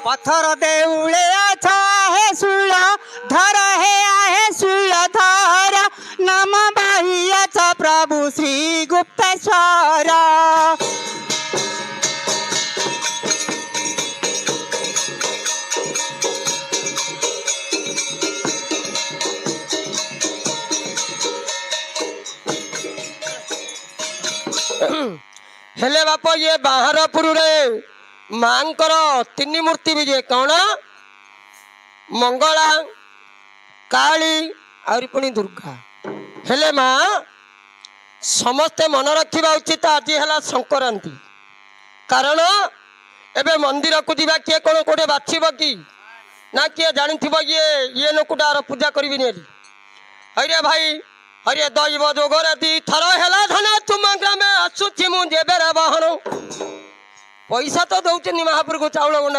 पत्थर देऊळे आहे सुळ धर हे आहे सुळ धर नाम बाह्याचा प्रभू श्री गुप्तेश्वर. हेले बाप ये बाहरपुर रे मांकर तीन मूर्ति विजे कौन मंगला काली और पुणी दुर्गा. हेले माँ समस्ते मन रखा उचित. आज है संक्रांति कारण एबे मंदिर को जा किए कौन कोटे बाछब कि ना किए जानी ये लोकटार पूजा करी. अरे भाई अरे दैव जोगरे दी थर है धन तुम ग्रामे आसुची मुझे बेरा बहन पैसा तो दौनी महापुर को चाउल गंडा